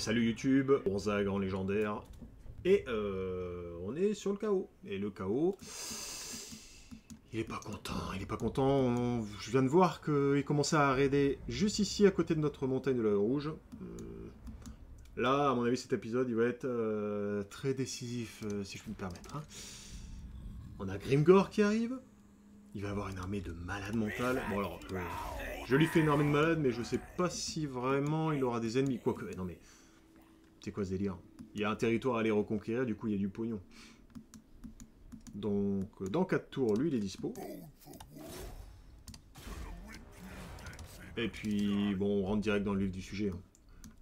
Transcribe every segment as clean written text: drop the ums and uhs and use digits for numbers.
salut YouTube, Bronzag en légendaire, et on est sur le chaos. Et le chaos, il est pas content, je viens de voir qu'il commençait à raider juste ici à côté de notre montagne de l'œil rouge. Là, à mon avis, cet épisode, il va être très décisif, si je puis me permettre. Hein. On a Grimgor qui arrive, il va avoir une armée de malades mentales. Bon alors, je lui fais une armée de malades, mais je sais pas si vraiment il aura des ennemis. Quoique, non mais... C'est quoi ce délire? Il y a un territoire à aller reconquérir, du coup il y a du pognon. Donc, dans 4 tours, lui, il est dispo. Et puis, bon, on rentre direct dans le vif du sujet. Hein.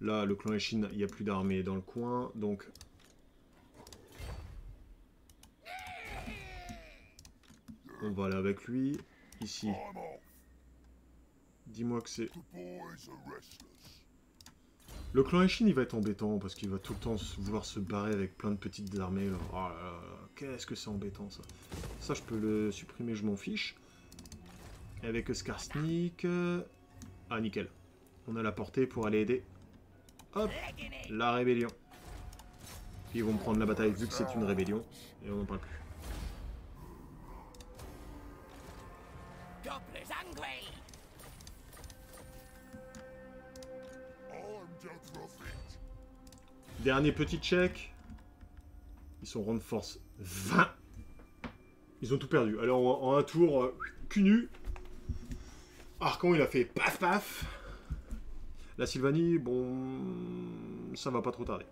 Là, le clan Eshin, il n'y a plus d'armée dans le coin, donc... On va aller avec lui. Ici. Dis-moi que c'est... Le clan Eshin, il va être embêtant, parce qu'il va tout le temps vouloir se barrer avec plein de petites armées. Là. Oh là là, qu'est-ce que c'est embêtant, ça. Ça, je peux le supprimer, je m'en fiche. Et avec Skarsnik... Ah, nickel. On a la portée pour aller aider. Hop, la rébellion. Puis ils vont me prendre la bataille, vu que c'est une rébellion. Et on n'en parle plus. Dernier petit check. Ils sont rang de force 20. Ils ont tout perdu. Alors en un tour, cul nu. Archon il a fait paf paf. La Sylvanie, bon, ça va pas trop tarder.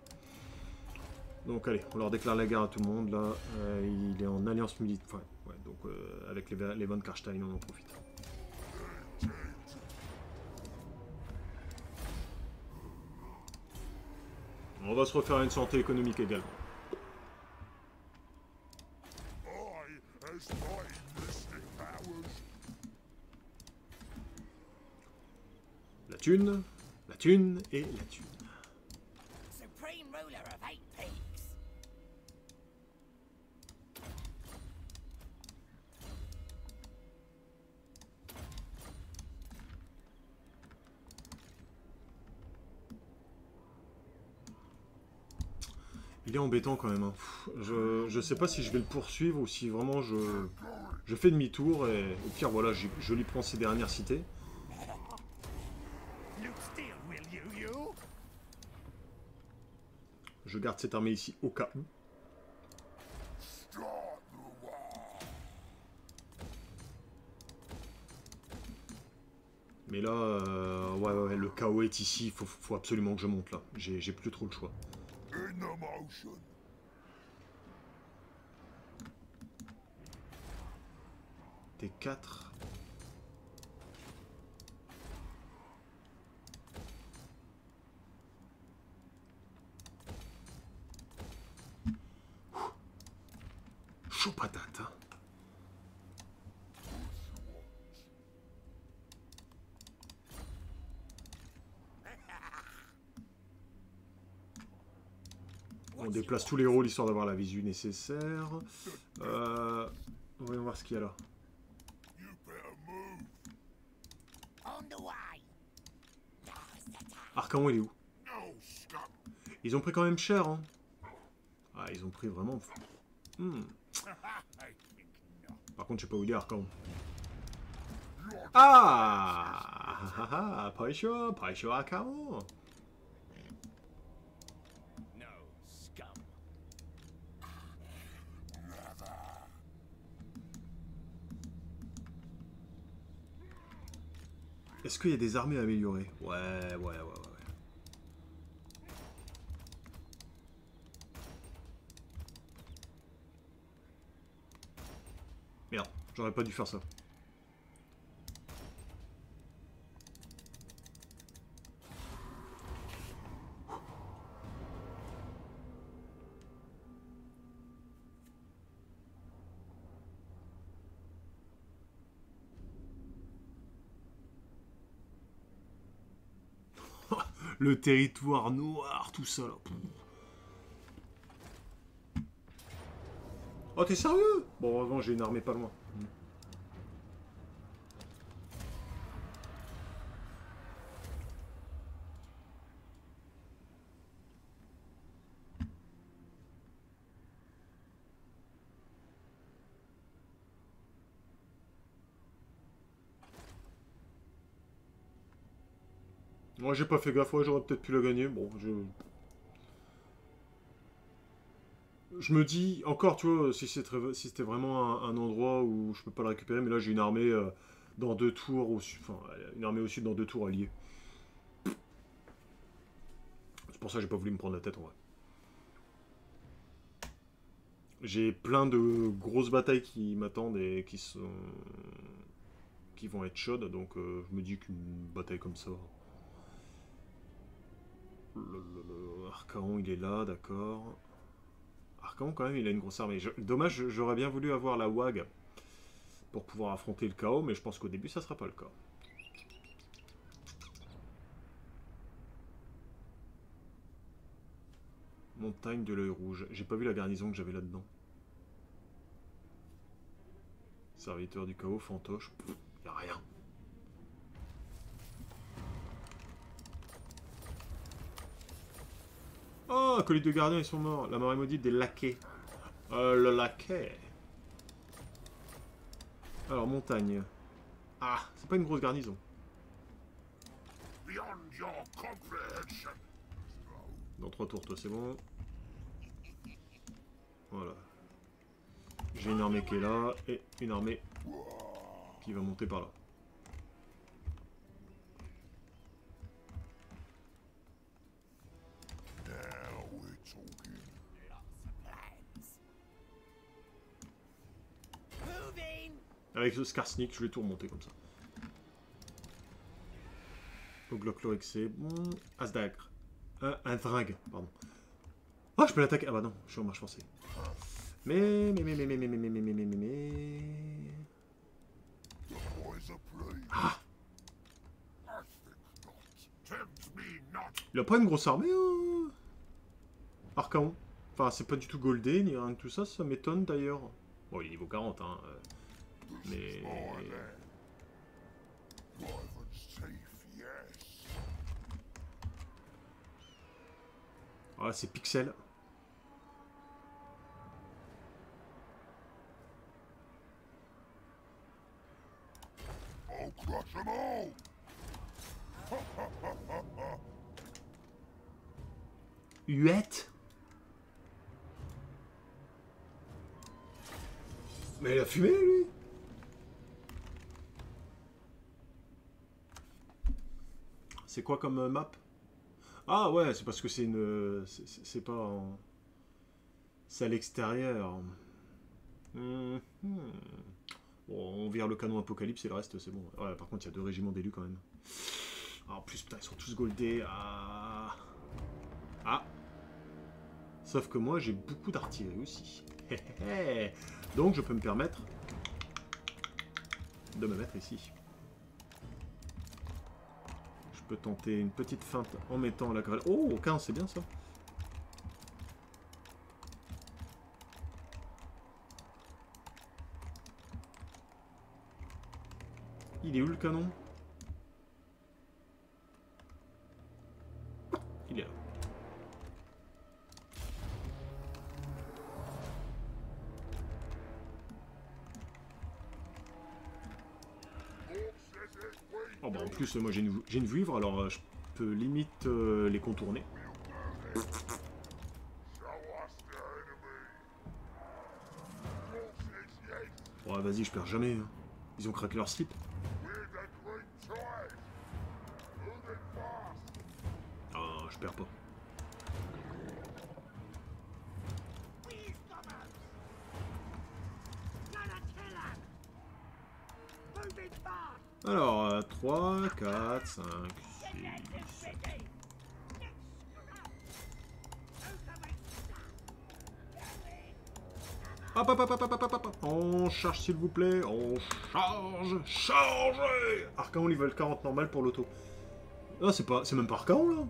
Donc allez, on leur déclare la guerre à tout le monde là. Il est en alliance militaire. Enfin, ouais, donc avec les Von Karstein, on en profite. On va se refaire une santé économique également. La thune et la thune. Il est embêtant quand même. Hein. Je sais pas si je vais le poursuivre ou si vraiment je fais demi-tour et au pire voilà, je lui prends ses dernières cités. Je garde cette armée ici au cas où. Mais là, ouais, le chaos est ici, faut absolument que je monte là. J'ai plus trop le choix. T4. Chaud patate, hein. On déplace tous les rôles histoire d'avoir la visu nécessaire. Voyons voir ce qu'il y a là. Arcan, il est où? Ils ont pris quand même cher, hein. Ah, ils ont pris vraiment... Par contre, je sais pas où il est, Arcan. Ah, pas sûr, Arcan. Est-ce qu'il y a des armées à améliorer? Ouais. Merde, j'aurais pas dû faire ça. Le territoire noir, tout ça là. Oh, t'es sérieux? Bon, heureusement, j'ai une armée pas loin. Moi j'ai pas fait gaffe, ouais, j'aurais peut-être pu la gagner. Bon, je me dis, encore, tu vois, si c'était vraiment un endroit où je peux pas le récupérer, mais là j'ai une armée dans 2 tours, enfin, une armée au sud dans 2 tours alliée. C'est pour ça que j'ai pas voulu me prendre la tête en vrai. J'ai plein de grosses batailles qui m'attendent et qui vont être chaudes, donc je me dis qu'une bataille comme ça. Archaon il est là, d'accord. Archaon quand même il a une grosse armée. Dommage, j'aurais bien voulu avoir la WAG pour pouvoir affronter le chaos, mais je pense qu'au début ça sera pas le cas. Montagne de l'œil rouge. J'ai pas vu la garnison que j'avais là-dedans. Serviteur du chaos, fantoche. Y'a rien. Oh, acolytes de gardien, ils sont morts. La marée maudite des laquais. Le laquais. Alors, montagne. Ah, c'est pas une grosse garnison. Dans 3 tours, toi, c'est bon. Voilà. J'ai une armée qui est là, et une armée qui va monter par là. Avec ce Skarsnik, je vais tout remonter comme ça. Donc Lochlorix, c'est bon. Asdagre. Un Drag, pardon. Ah, je peux l'attaquer. Ah bah non, je suis en marche forcée. Mais. Ah! Il a pas une grosse armée, hein? Archaon. Enfin, c'est pas du tout goldé, ni rien de tout ça, ça m'étonne d'ailleurs. Bon, il est niveau 40, hein. Mais. Ah, c'est Pixel. Huette. Mais il a fumé, lui. C'est quoi comme map? Ah ouais, c'est parce que c'est une... C'est pas en... C'est à l'extérieur. Bon, on vire le canon Apocalypse et le reste, c'est bon. Ouais, par contre, il y a 2 régiments d'élus quand même. Ah, en plus, putain, ils sont tous goldés. Ah. Ah. Sauf que moi, j'ai beaucoup d'artillerie aussi. Donc, je peux me permettre de me mettre ici. Je peux tenter une petite feinte en mettant la cavalerie. Oh, 15, c'est bien ça. Il est où le canon? Il est là. Oh bah en plus, moi j'ai une vivre, alors je peux limite les contourner. Ouais, vas-y, je perds jamais. Hein. Ils ont craqué leur slip. Ah, je perds pas. Alors, 3, 4, 5, 6... Hop, hop, hop, hop, hop, hop, hop. On charge, s'il vous plaît. On charge. Chargez. Archaon level 40 normal pour l'auto. Ah, c'est même pas Archaon, là.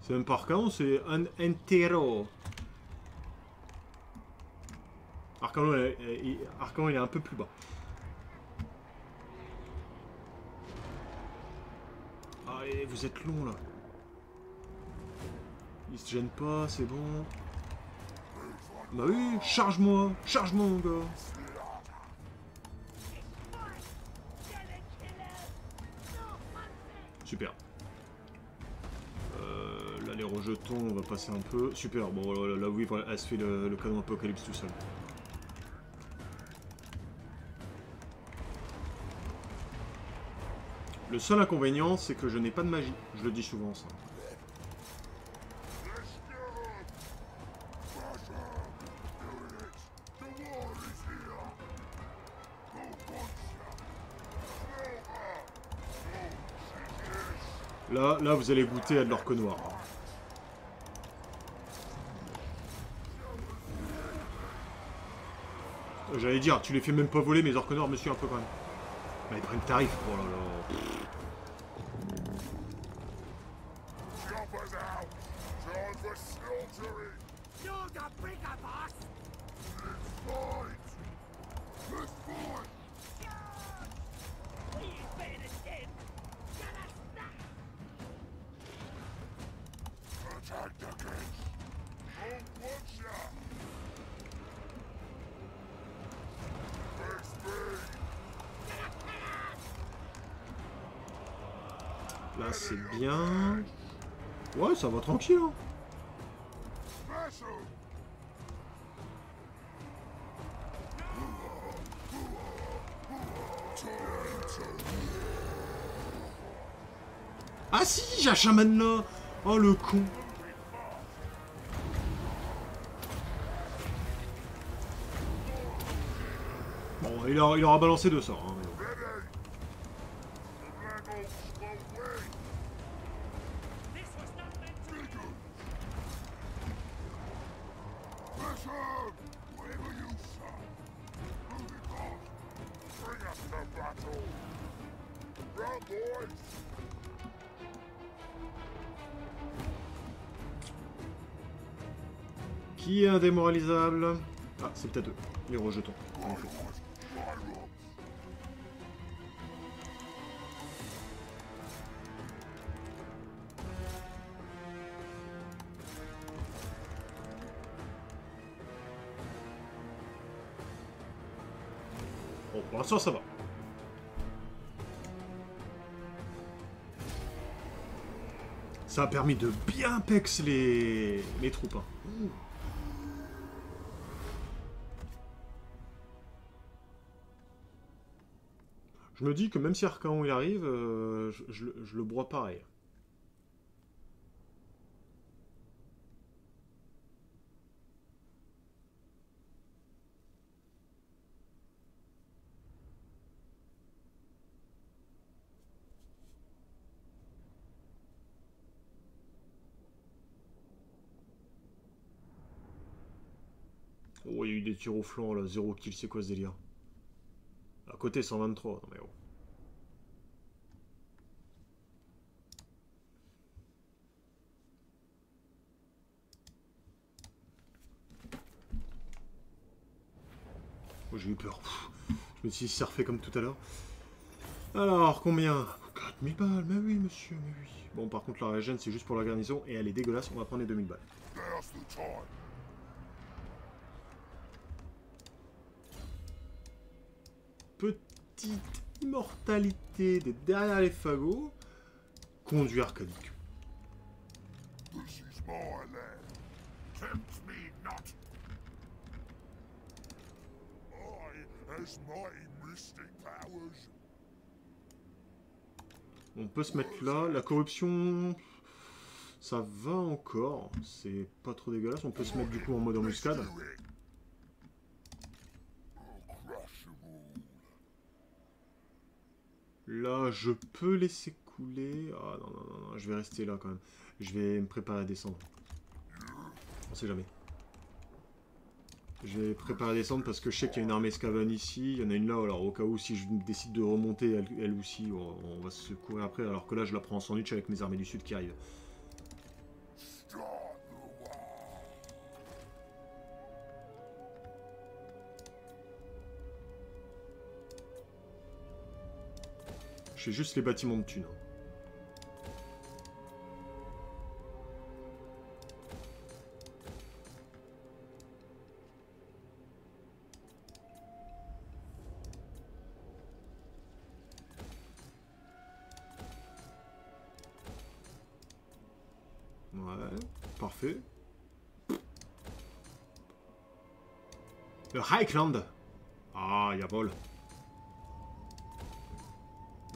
C'est même pas Archaon, c'est un entero. Archaon, il est un peu plus bas. Allez, vous êtes long, là. Il se gêne pas, c'est bon. Bah oui, charge-moi, mon gars. Super. Là, les rejetons, on va passer un peu. Super, bon, là oui, voilà, elle se fait le canon apocalypse tout seul. Le seul inconvénient, c'est que je n'ai pas de magie. Je le dis souvent, ça. Là, vous allez goûter à de l'orque noir. J'allais dire, tu les fais même pas voler mes orques noirs, monsieur, un peu quand même. Bah, ils prennent tarif. Oh là là. Là, c'est bien. Ouais, ça va tranquille, hein. Ah si, j'ai un chaman là. Oh, le con. Bon, il aura balancé 2 sorts. Hein, mais bon. Qui est indémoralisable? Ah, c'est peut-être eux, les rejetons. En effet. Bon, pour l'instant, ça va. Ça a permis de bien pex les troupes. Hein. Je me dis que même si Archaon il arrive, je le broie pareil. Oh, il y a eu des tirs au flanc là, 0 kill, c'est quoi ce délire? À côté 123, non mais oh. Oh, j'ai eu peur. Je me suis dit, ça refait comme tout à l'heure. Alors, combien? 4000 balles, mais oui, monsieur, mais oui. Bon, par contre, la régène, c'est juste pour la garnison, et elle est dégueulasse, on va prendre les 2000 balles. Petite immortalité des derrière les fagots. Conduit arcanique. On peut se mettre là. La corruption, ça va encore. C'est pas trop dégueulasse. On peut se mettre du coup en mode embuscade. Là, je peux laisser couler. Ah non, non, non, non, je vais rester là quand même. Je vais me préparer à descendre. On sait jamais. Je vais préparer à descendre parce que je sais qu'il y a une armée Scaven ici. Il y en a une là, alors au cas où si je décide de remonter elle aussi, on va se courir après. Alors que là, je la prends en sandwich avec mes armées du sud qui arrivent. Je fais juste les bâtiments de thunes. Parfait. Le Highland. Ah, il y a vol. Là,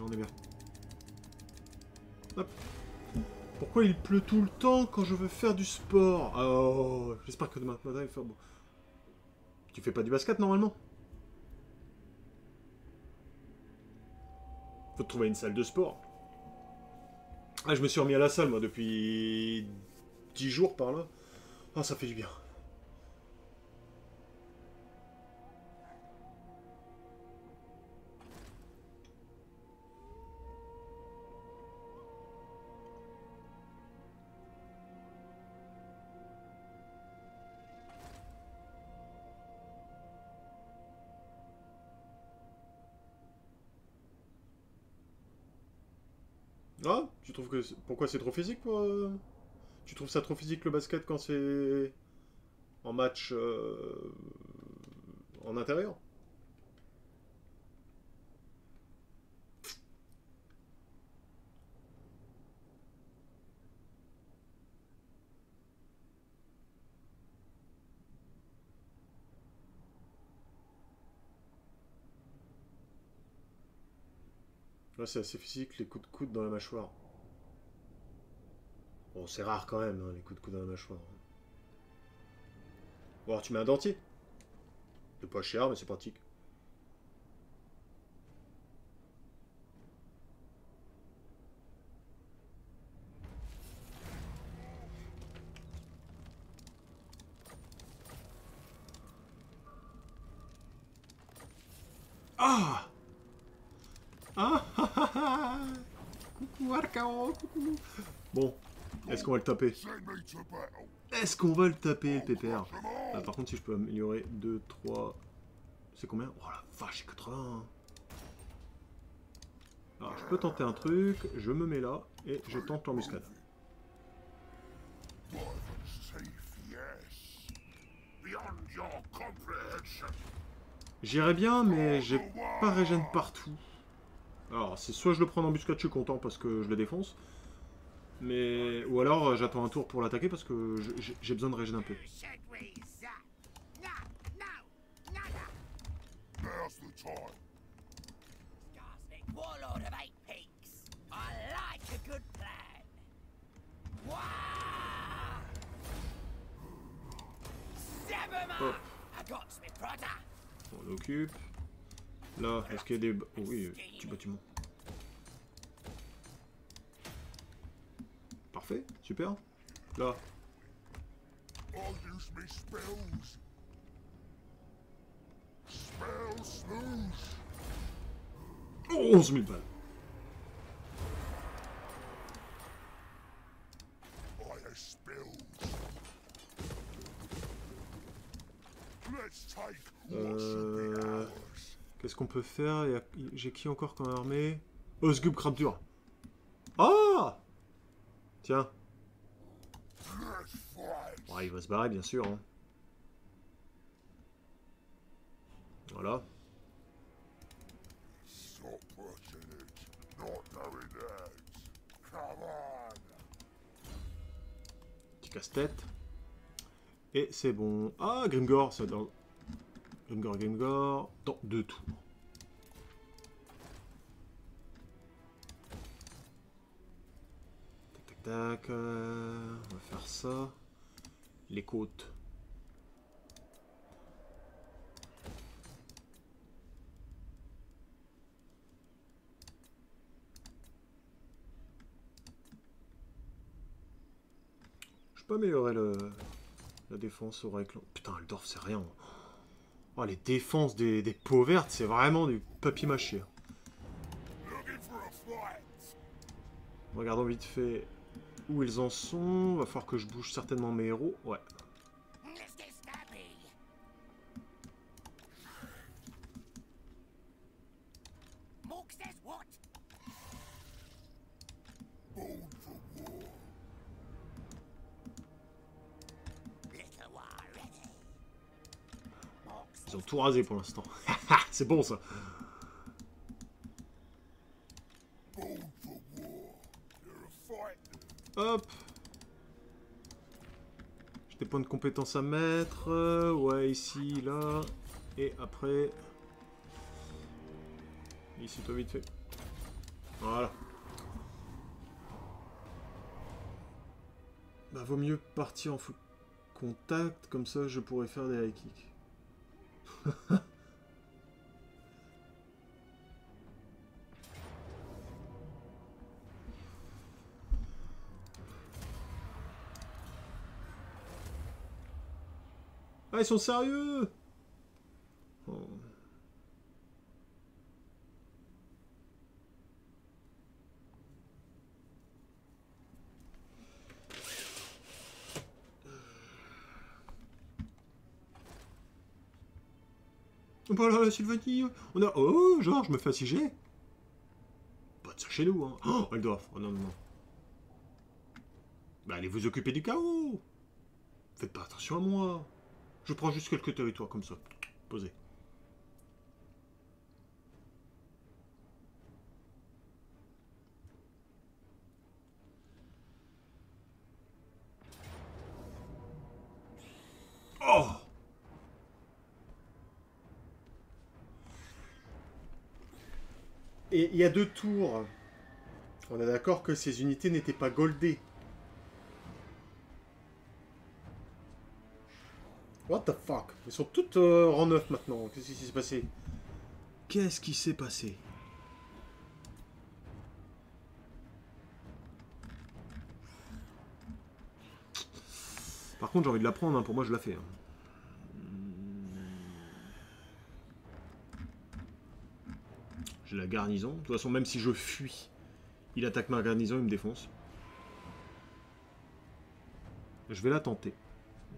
on est bien. Hop. Pourquoi il pleut tout le temps quand je veux faire du sport? Oh, j'espère que demain matin il va faire beau. Tu fais pas du basket normalement? Faut te trouver une salle de sport. Ah, je me suis remis à la salle moi depuis 10 jours par là. Ah, ça fait du bien. Ah, tu trouves que... Pourquoi c'est trop physique quoi? Tu trouves ça trop physique le basket quand c'est en match en intérieur? Là c'est assez physique, les coups de coude dans la mâchoire. Bon, c'est rare quand même, hein, les coups de coude dans la mâchoire. Bon, alors tu mets un dentier. C'est pas cher, mais c'est pratique. Ah ah ah ah ah. Coucou Arcao, coucou. Bon, est-ce qu'on va le taper? Est-ce qu'on va le taper, le pépère? Par contre, si je peux améliorer 2, 3... C'est combien? Oh la vache, j'ai 80. Alors, je peux tenter un truc, je me mets là, et je tente l'embuscade. J'irais bien, mais j'ai pas régène partout. Alors, c'est soit je le prends en embuscade, je suis content parce que je le défonce. Mais... Ou alors, j'attends un tour pour l'attaquer parce que j'ai besoin de régène un peu. Hop. On l'occupe. Là, est-ce qu'il y a des... Oh oui, petit bâtiment. Parfait, super. Là. Oh, 11 000 balles. Qu'est-ce qu'on peut faire? J'ai qui encore comme armée? Osgub Krabdur. Ah! Tiens. Ouais, il va se barrer, bien sûr. Hein. Voilà. Petit casse-tête. Et c'est bon. Ah, Grimgor, ça dans... Grimgor. Dans 2 tours. Tac, tac, tac. On va faire ça. Les côtes. Je peux améliorer la défense au règle. Putain, Aldorf, c'est rien. Oh, les défenses des peaux vertes, c'est vraiment du papier mâché. Regardons vite fait où ils en sont. Va falloir que je bouge certainement mes héros. Ouais. Ils ont tout rasé pour l'instant. C'est bon ça. Hop. points de compétence à mettre. Ouais, ici, là. Et après... Ici, toi, vite fait. Voilà. Bah, vaut mieux partir en full contact, comme ça, je pourrais faire des high kicks. Ah, ils sont sérieux! Oh. Oh là là, Sylvanie! On a... Oh, genre, je me fais assiéger! Pas de ça chez nous, hein! Oh, Eldorf! Oh non, non, non. Bah, allez vous occuper du chaos! Faites pas attention à moi! Je prends juste quelques territoires comme ça. Posez. Oh! Et il y a 2 tours. On est d'accord que ces unités n'étaient pas goldées. What the fuck? Ils sont toutes rang 9 maintenant. Qu'est-ce qui s'est passé? Qu'est-ce qui s'est passé? Par contre, j'ai envie de la prendre. Hein. Pour moi, je la fais. Hein. J'ai la garnison. De toute façon, même si je fuis, il attaque ma garnison, il me défonce. Je vais la tenter.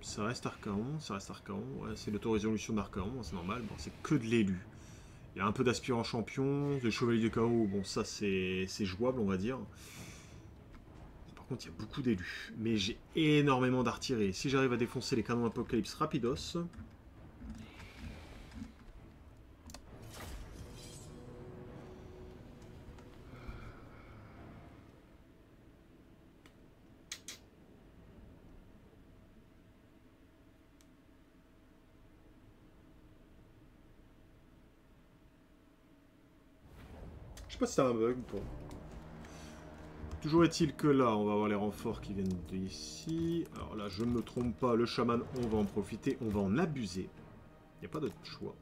Ça reste Archaon, ça reste Archaon. Ouais, c'est l'auto-résolution d'Archaon, c'est normal. Bon, c'est que de l'élu. Il y a un peu d'aspirant champion, des chevaliers du chaos. Bon, ça, c'est jouable, on va dire. Par contre, il y a beaucoup d'élus. Mais j'ai énormément d'artillerie. Si j'arrive à défoncer les canons Apocalypse rapidos... Je sais pas si c'est un bug ou pas. Toujours est-il que là, on va avoir les renforts qui viennent d'ici. Alors là, je ne me trompe pas, le chaman, on va en profiter, on va en abuser. Il n'y a pas d'autre choix.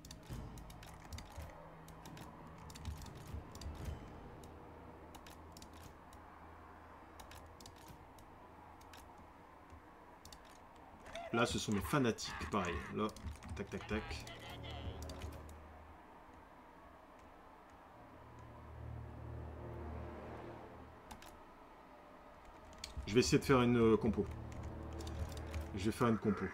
Là, ce sont mes fanatiques, pareil. Là, tac, tac, tac. Je vais essayer de faire une compo. Je vais faire une compo.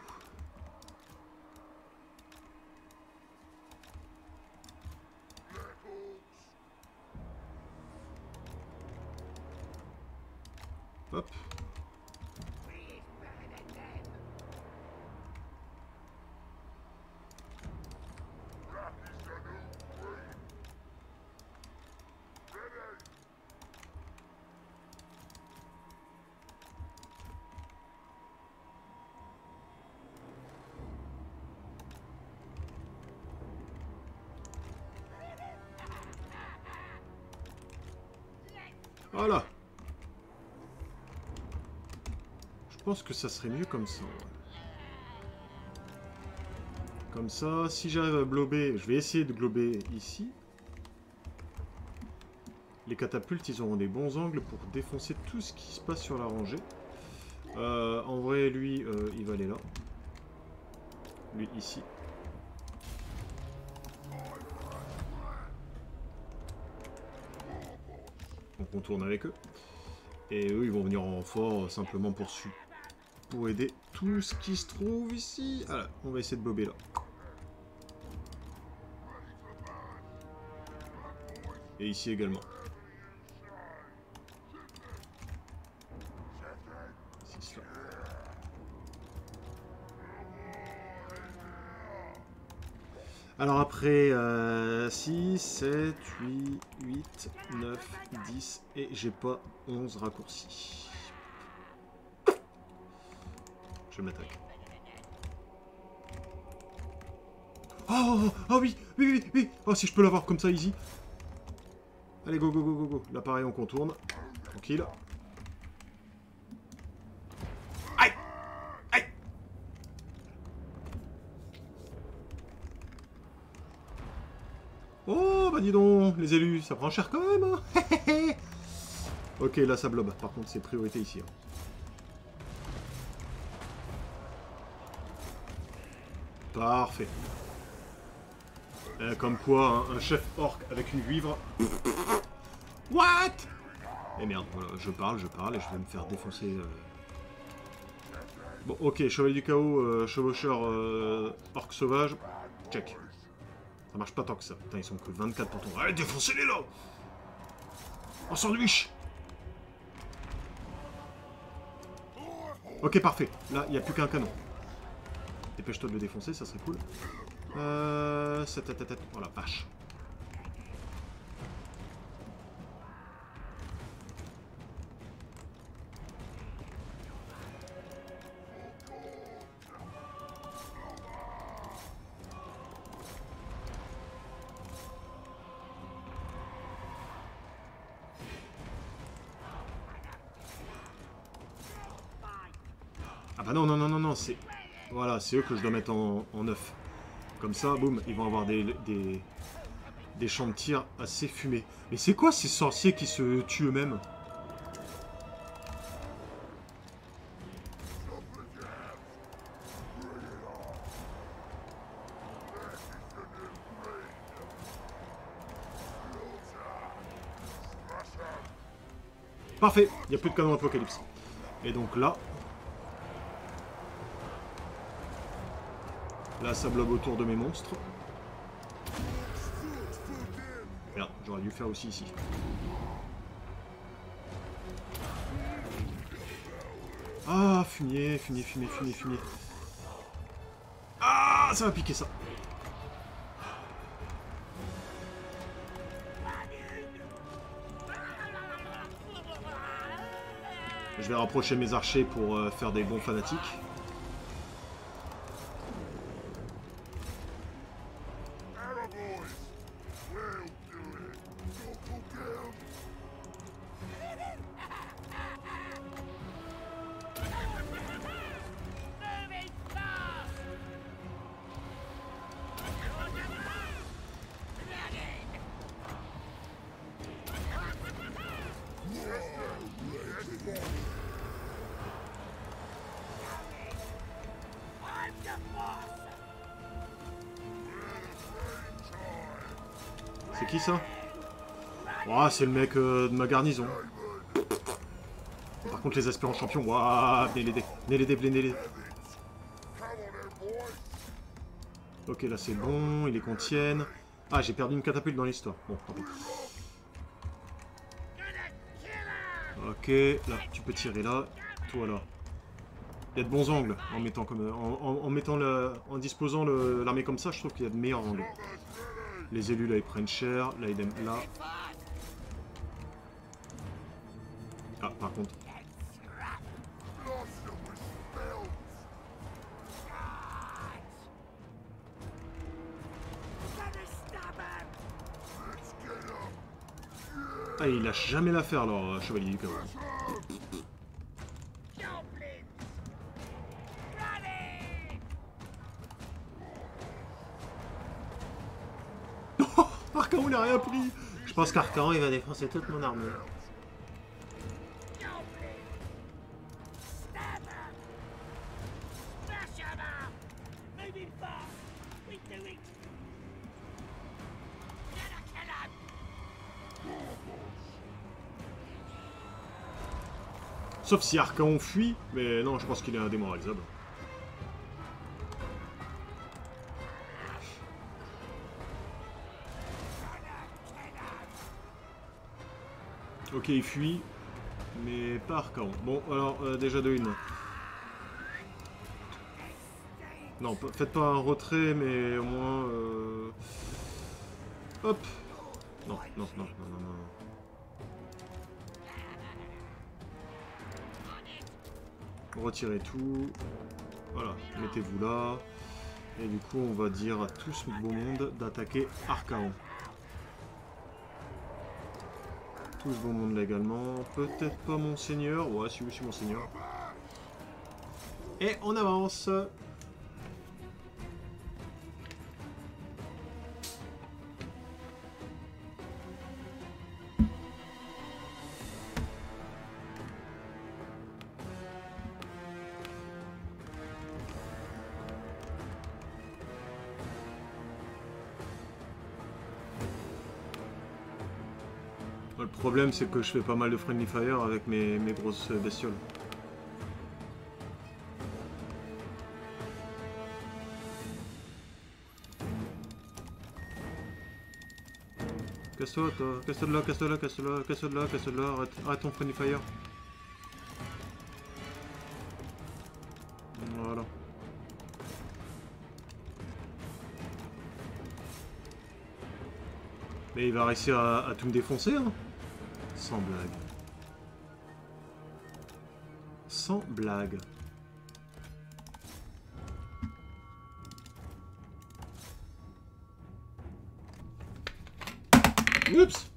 Hop. Voilà. Je pense que ça serait mieux comme ça. Comme ça, si j'arrive à glober, je vais essayer de glober ici. Les catapultes, ils auront des bons angles pour défoncer tout ce qui se passe sur la rangée. En vrai, lui, il va aller là. Lui, ici. Donc on tourne avec eux. Et eux, ils vont venir en renfort simplement pour aider tout ce qui se trouve ici. Voilà, on va essayer de bober là. Et ici également. C'est cela. Alors après 6, 7, 8, 8, 9, 10 et j'ai pas 11 raccourcis. Je m'attaque. Oh, oh oui, oui, oui, oui. Oh, si je peux l'avoir comme ça, easy. Allez, go, go, go, go, go. Là, pareil, on contourne. Tranquille. Aïe! Aïe! Oh, bah dis donc, les élus, ça prend cher quand même, hein. Ok, là, ça blobe. Par contre, c'est priorité ici. Hein. Parfait. Comme quoi, hein, un chef orc avec une guivre... What? Eh merde, voilà, je parle et je vais me faire défoncer... Bon, ok, chevalier du chaos, chevaucheur orc sauvage, check. Ça marche pas tant que ça. Putain, ils sont que 24 pour ton... Allez, défoncez-les là! En sandwich! Ok, parfait. Là, il n'y a plus qu'un canon. Dépêche-toi de le défoncer, ça serait cool. Oh la vache. Ah bah non, non, non, non, non, c'est... Voilà, c'est eux que je dois mettre en neuf. Comme ça, boum, ils vont avoir des champs de tir assez fumés. Mais c'est quoi ces sorciers qui se tuent eux-mêmes? Parfait, il n'y a plus de canon apocalypse. Et donc là... Là, ça bloque autour de mes monstres. Merde, j'aurais dû faire aussi ici. Ah, fumier, fumier, fumier, fumier, fumier. Ah, ça va piquer ça. Je vais rapprocher mes archers pour faire des bons fanatiques. C'est qui ça? Oh, c'est le mec de ma garnison. Par contre, les aspirants champions, waouh, venez l'aider, venez l'aider, venez l'aider. Ok, là c'est bon, ils les contiennent. Ah, j'ai perdu une catapulte dans l'histoire. Bon, tant pis. Ok, là, tu peux tirer là. Toi là. Il y a de bons angles en mettant comme en disposant l'armée comme ça, je trouve qu'il y a de meilleurs angles. Les élus là ils prennent cher, là ils aiment là. Ah par contre. Ah il lâche jamais l'affaire alors, chevalier du chaos. Arcaon il a rien pris. Je pense qu'Arcaon il va défoncer toute mon armure. Sauf si Arcaon fuit, mais non je pense qu'il est indémoralisable. Ok, il fuit, mais pas Arcaon. Bon, alors, déjà de une. Non, faites pas un retrait, mais au moins... Hop. Non, non, non, non, non, non. Retirez tout. Voilà, mettez-vous là. Et du coup, on va dire à tout ce beau monde d'attaquer Archaon. Tout ce beau monde là également. Peut-être pas Monseigneur. Ouais, si oui, c'est Monseigneur. Et on avance. Le problème, c'est que je fais pas mal de friendly fire avec mes grosses bestioles. Casse-toi, toi. Casse-toi de là, casse-toi de là, casse-toi de là, casse-toi de là, casse-toi de là. Arrête ton friendly fire. Voilà. Mais il va réussir à tout me défoncer, hein. Sans blague. Sans blague. Oups!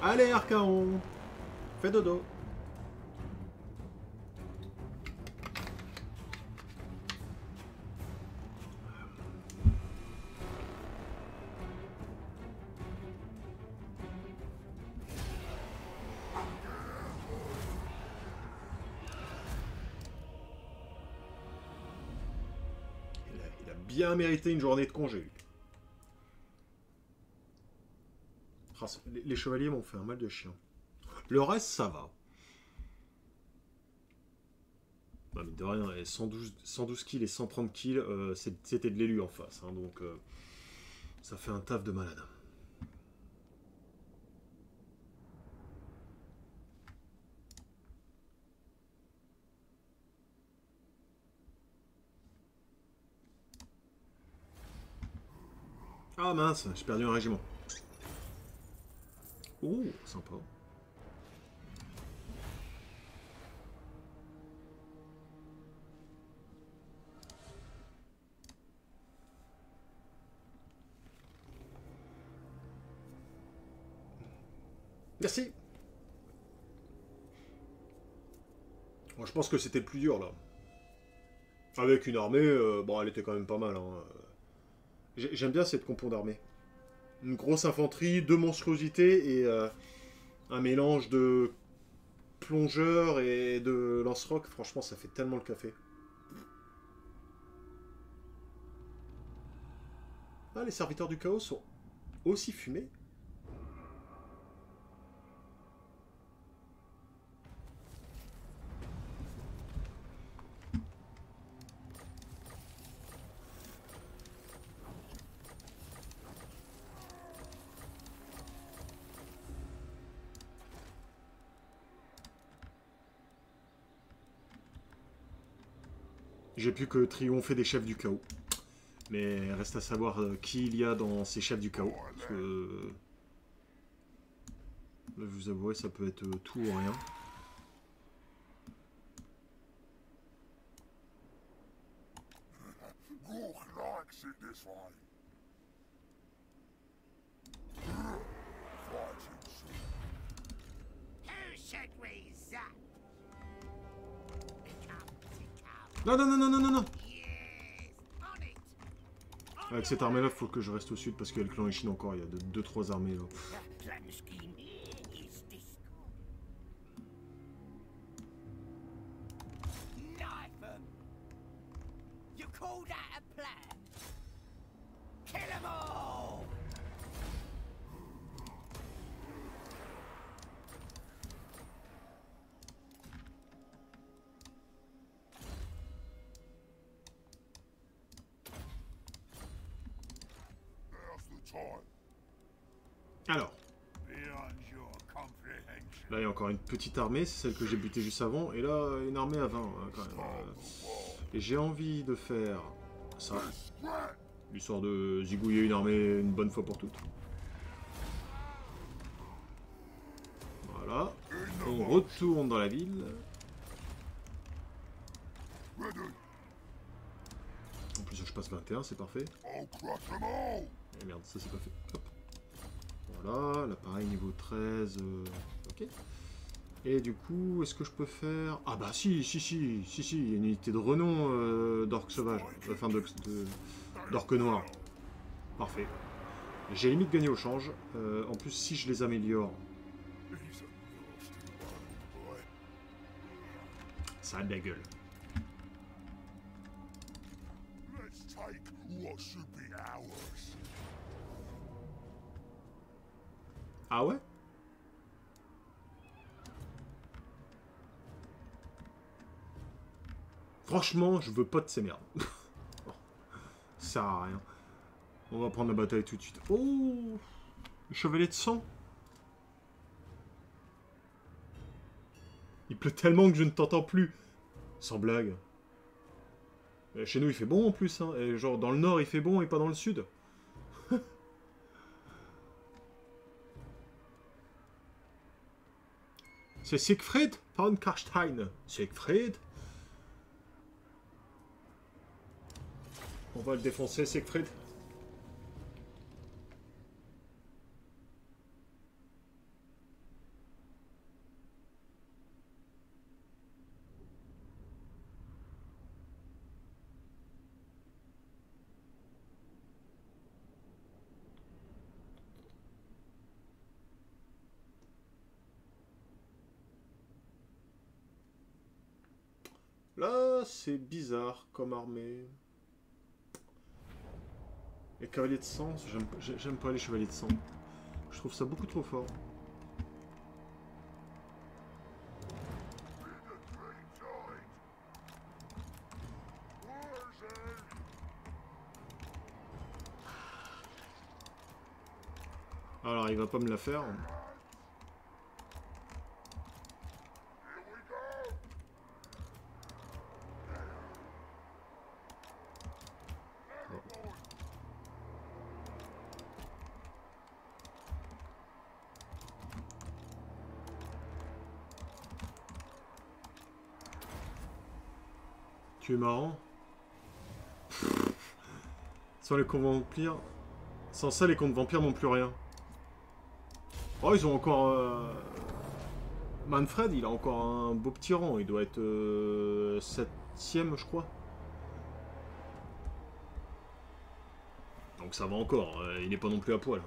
Allez, Archaon! Fais dodo. Il a bien mérité une journée de congé. Les chevaliers m'ont fait un mal de chien. Le reste, ça va. Bah, mine de rien, 112 kills et 130 kills, c'était de l'élu en face. Hein, donc, ça fait un taf de malade. Ah mince, j'ai perdu un régiment. Oh, sympa. Merci. Bon, je pense que c'était le plus dur là. Avec une armée, bon, elle était quand même pas mal. Hein. J'aime bien cette compo d'armée. Une grosse infanterie, deux monstruosités et un mélange de plongeurs et de lance-rock. Franchement, ça fait tellement le café. Ah, les serviteurs du chaos sont aussi fumés. J'ai plus que triompher des chefs du chaos. Mais reste à savoir qui il y a dans ces chefs du chaos. Parce que... je vous avouerai, ça peut être tout ou rien. Non, non, non, non, non, non, non. Avec cette armée là, faut que je reste au sud parce qu'il y a le clan Ishin encore, il y a 2-3 armées là. Alors, là il y a encore une petite armée, c'est celle que j'ai butée juste avant, et là une armée à 20 hein, quand même. Et j'ai envie de faire ça, l'histoire de zigouiller une armée une bonne fois pour toutes. retourne dans la ville. En plus, je passe 21, c'est parfait. Et merde, ça c'est pas fait. Hop. Voilà, l'appareil niveau 13. Ok. Et du coup, est-ce que je peux faire... Ah bah si, il y a une unité de renom d'orques sauvages. Enfin, d'orques noirs. Parfait. J'ai limite gagné au change. En plus, si je les améliore... Ça a de la gueule. Ah ouais? Franchement, je veux pas de ces merdes. Ça sert à rien. On va prendre la bataille tout de suite. Oh! Le chevalier de sang. Il pleut tellement que je ne t'entends plus. Sans blague. Chez nous, il fait bon en plus. Hein. Et genre, dans le nord, il fait bon et pas dans le sud. C'est Siegfried von Karstein. Siegfried. On va le défoncer, Siegfried. Là, c'est bizarre comme armée. Les cavaliers de sang, j'aime pas les chevaliers de sang. Je trouve ça beaucoup trop fort. Alors, il va pas me la faire. Tu es marrant. Sans les comptes vampires. Sans ça, les comptes vampires n'ont plus rien. Oh, ils ont encore... Manfred, il a encore un beau petit rang. Il doit être 7ème, je crois. Donc ça va encore. Il n'est pas non plus à poil.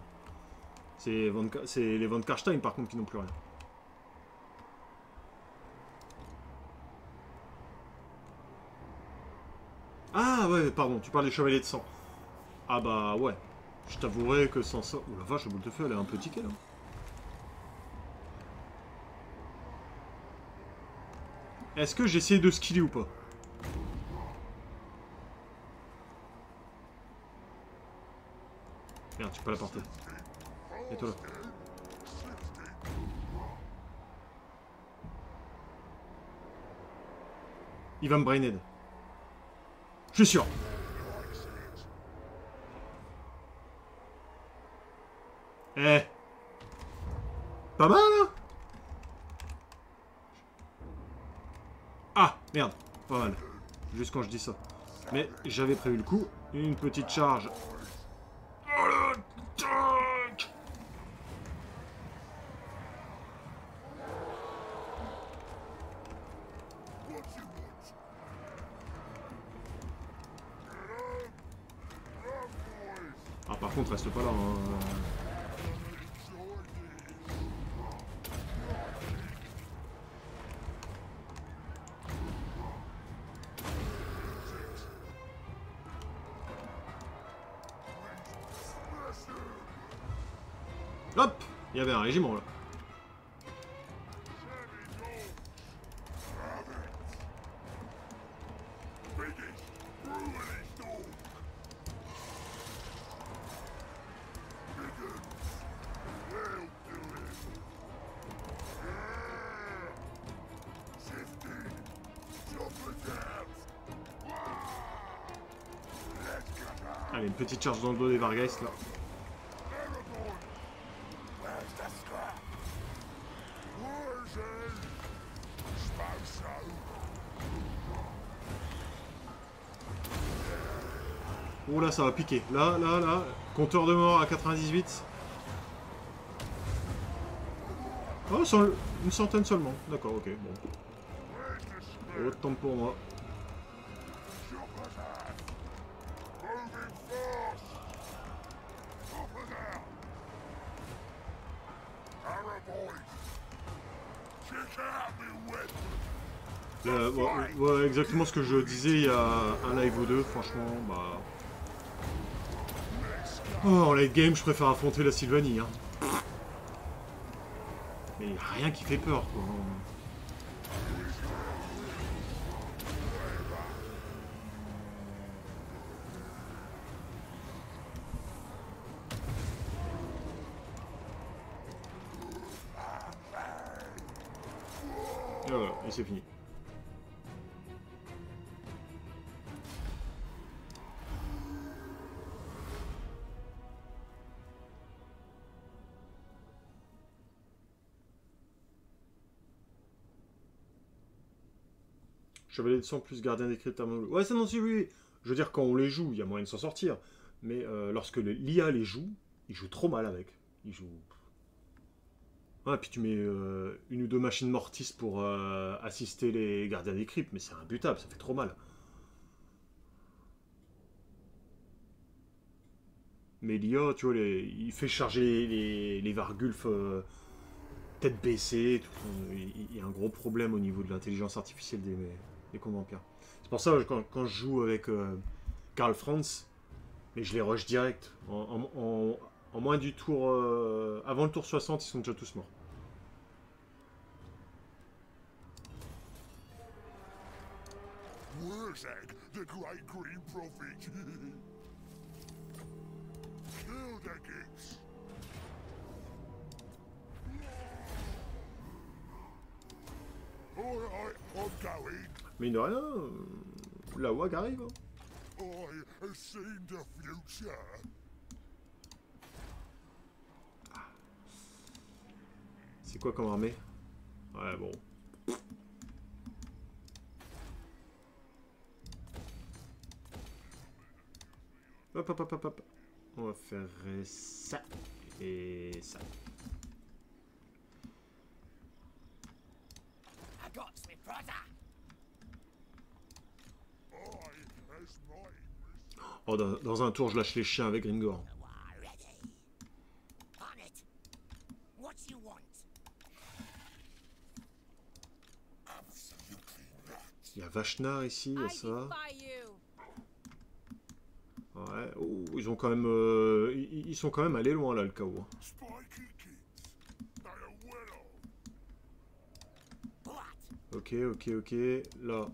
C'est les von Karstein, par contre, qui n'ont plus rien. Ah ouais, pardon, tu parles des chevaliers de sang. Ah bah ouais. Je t'avouerai que sans ça... Oh la vache, la boule de feu, elle est un peu tiquée, là. Est-ce que j'ai essayé de skiller ou pas? Merde, tu peux la porter. Et toi là. Il va me brained. Je suis sûr. Eh. Pas mal, hein? Ah, merde. Pas mal. Juste quand je dis ça. Mais j'avais prévu le coup. Une petite charge. Ah, par contre, reste pas là. Hein. Hop! Il y avait un régiment là. Allez, une petite charge dans le dos des Vargeist là. Oh là, ça va piquer. Là, là, là. Compteur de mort à 98. Oh, une centaine seulement. D'accord, ok, bon. Autant pour moi. Ouais, exactement ce que je disais il y a un live ou deux, franchement, bah... Oh, en late game, je préfère affronter la Sylvanie, hein. Mais il n'y a rien qui fait peur, quoi. Et voilà, et c'est fini. Chevalier de sang plus gardien des cryptes. Ouais, ça non, si, oui. Je veux dire, quand on les joue, il y a moyen de s'en sortir. Mais lorsque l'IA les joue, il joue trop mal avec. Il joue... Ouais, puis tu mets une ou deux machines mortis pour assister les gardiens des cryptes, mais c'est imbutable, ça fait trop mal. Mais l'IA, tu vois, il fait charger les Vargulfs tête baissée. Il y a un gros problème au niveau de l'intelligence artificielle des contes vampires. C'est pour ça que quand je joue avec Karl Franz, mais je les rush direct. En moins du tour... avant le tour 60, ils sont déjà tous morts. Wurzag, the great green prophet. Kill the geeks. Alright, I'm going. Mais de rien, la WAG arrive. Hein. I have seen the future. C'est quoi comme armée? Ouais, bon. Hop, hop, hop, hop, hop. On va faire ça et ça. Oh, dans un tour, je lâche les chiens avec Gringor. Il y a Vachnar ici, il y a ça. Ouais, oh, ils ont quand même, ils sont quand même allés loin là, le chaos. Ok, ok, ok. Là.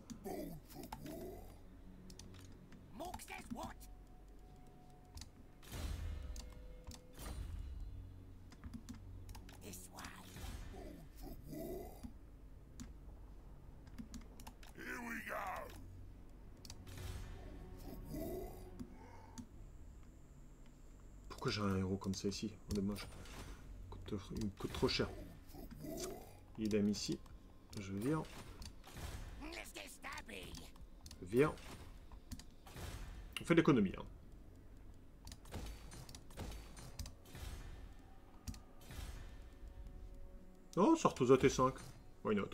Pourquoi j'ai un héros comme ça ici? Oh, dommage. Il me coûte trop cher. Il aime ici. Je vire. Je vire. On fait de l'économie. Hein. Oh, Sartosa T5. Why not?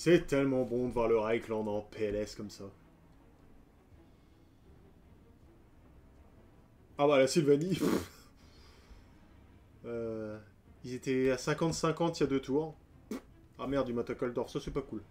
C'est tellement bon de voir le Reichland en PLS comme ça. Ah bah la Sylvanie. Ils étaient à 50-50 il y a 2 tours. Ah merde, du Matacol d'or, ça c'est pas cool.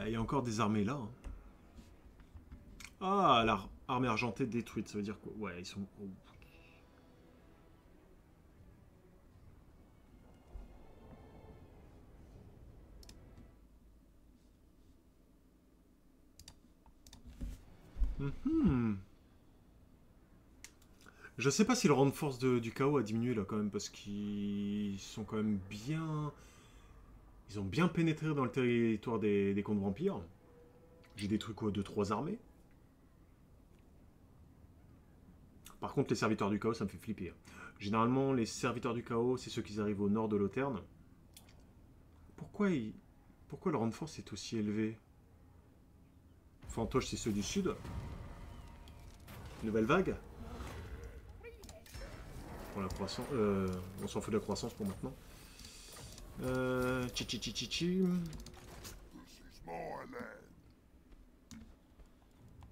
Il y a encore des armées là. Hein. Ah, l'armée argentée détruite, ça veut dire quoi? Ouais, ils sont... Oh. Je sais pas si le rang de force du chaos a diminué là quand même, parce qu'ils sont quand même bien... Ils ont bien pénétré dans le territoire des contes vampires. J'ai détruit quoi, 2-3 armées. Par contre, les serviteurs du chaos, ça me fait flipper. Généralement, les serviteurs du chaos, c'est ceux qui arrivent au nord de l'Auterne. Pourquoi le rang de force est aussi élevé? Fantoche, c'est ceux du sud. Nouvelle vague. Pour la croissance. On s'en fout de la croissance pour maintenant. Chi.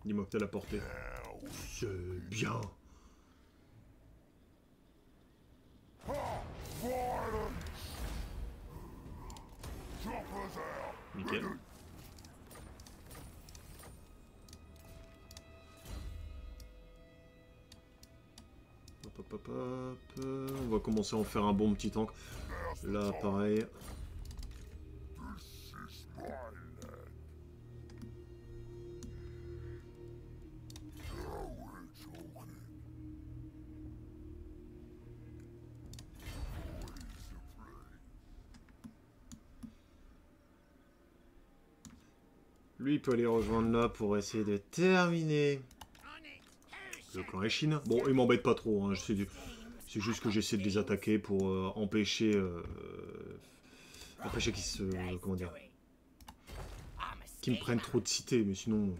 Dis-moi que t'as la portée. C'est bien. Nickel. Hop. On va commencer à en faire un bon petit tank. Là, pareil. Lui, il peut aller rejoindre là pour essayer de terminer le clan Eshin. Bon, il m'embête pas trop, hein. C'est juste que j'essaie de les attaquer pour empêcher qu'ils se... comment dire, qu'ils me prennent trop de cités, mais sinon...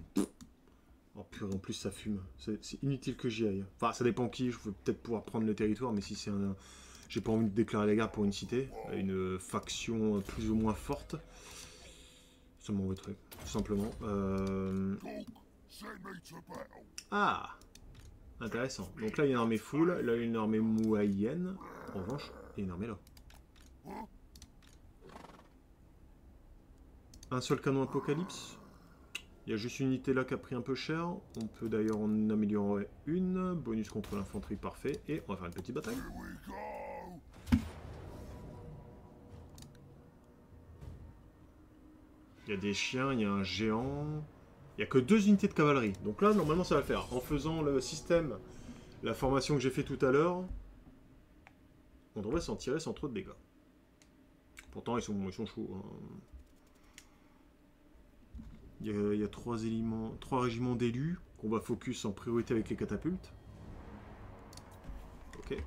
Oh purée, en plus ça fume. C'est inutile que j'y aille. Enfin, ça dépend qui, je veux peut-être pouvoir prendre le territoire, mais si c'est un... J'ai pas envie de déclarer la guerre pour une cité, une faction plus ou moins forte. Ça m'embêterait, tout simplement. Ah, intéressant. Donc là, il y a une armée full, là, il y a une armée moyenne. En revanche, il y a une armée là. Un seul canon apocalypse. Il y a juste une unité là qui a pris un peu cher. On peut d'ailleurs en améliorer une. Bonus contre l'infanterie, parfait. Et on va faire une petite bataille. Il y a des chiens, il y a un géant. Il n'y a que 2 unités de cavalerie. Donc là, normalement, ça va le faire. En faisant le système, la formation que j'ai fait tout à l'heure, on devrait s'en tirer sans trop de dégâts. Pourtant, ils sont chauds. Hein. Il y a 3 régiments d'élus qu'on va focus en priorité avec les catapultes. Ok.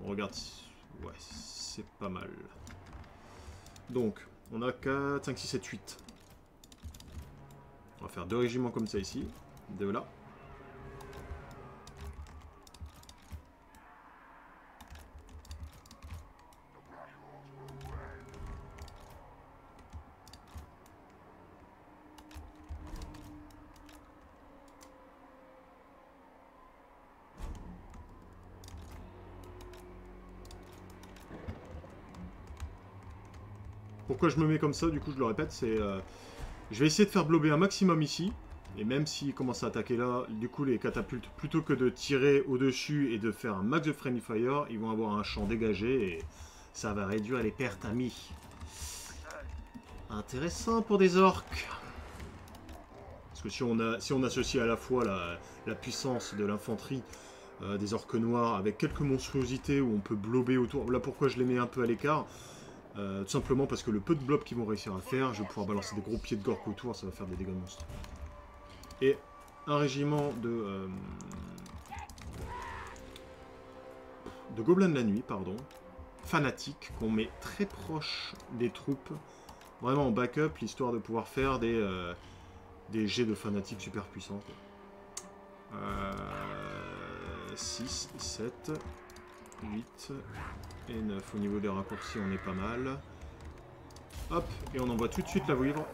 On regarde. Ouais, c'est pas mal. Donc, on a 4, 5, 6, 7, 8. On va faire 2 régiments comme ça ici. 2 là. Pourquoi je me mets comme ça, du coup je le répète, c'est... je vais essayer de faire blober un maximum ici. Et même s'ils commencent à attaquer là, du coup les catapultes, plutôt que de tirer au-dessus et de faire un max de friendly fire, ils vont avoir un champ dégagé et ça va réduire les pertes amis. Intéressant pour des orques. Parce que si on associe à la fois la puissance de l'infanterie des orques noirs avec quelques monstruosités où on peut blober autour, là pourquoi je les mets un peu à l'écart, tout simplement parce que le peu de blobs qu'ils vont réussir à faire, je vais pouvoir balancer des gros pieds de gork autour, ça va faire des dégâts de monstres. Et un régiment de gobelins de la nuit, pardon, fanatiques, qu'on met très proche des troupes, vraiment en backup, l'histoire de pouvoir faire des jets de fanatiques super puissants. 6, 7, 8 et 9. Au niveau des raccourcis, on est pas mal. Hop, et on envoie tout de suite la vouivre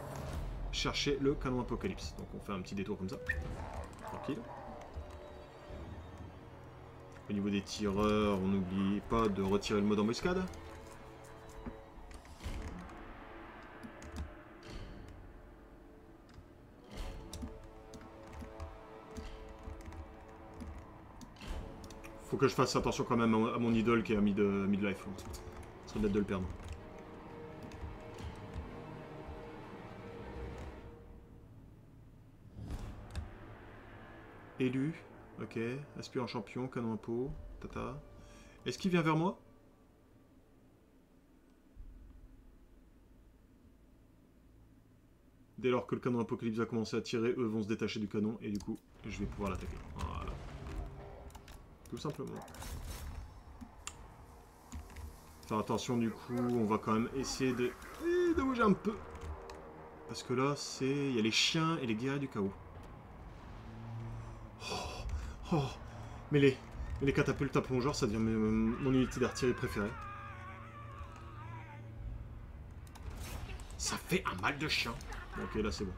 chercher le canon apocalypse. Donc on fait un petit détour comme ça. Tranquille. Au niveau des tireurs, on n'oublie pas de retirer le mode embuscade. Faut que je fasse attention quand même à mon idole qui est à mid-life. Ce serait bête de le perdre. Élu. Ok. Aspirant champion, canon à peau. Tata. Est-ce qu'il vient vers moi? Dès lors que le canon Apocalypse va commencer à tirer, eux vont se détacher du canon et du coup, je vais pouvoir l'attaquer. Voilà. Tout simplement. Faire attention du coup, on va quand même essayer de bouger un peu. Parce que là, il y a les chiens et les guerriers du chaos. Oh, mais les catapultes à plongeurs, ça devient mon unité d'artillerie préférée. Ça fait un mal de chien. Bon, ok, là c'est bon.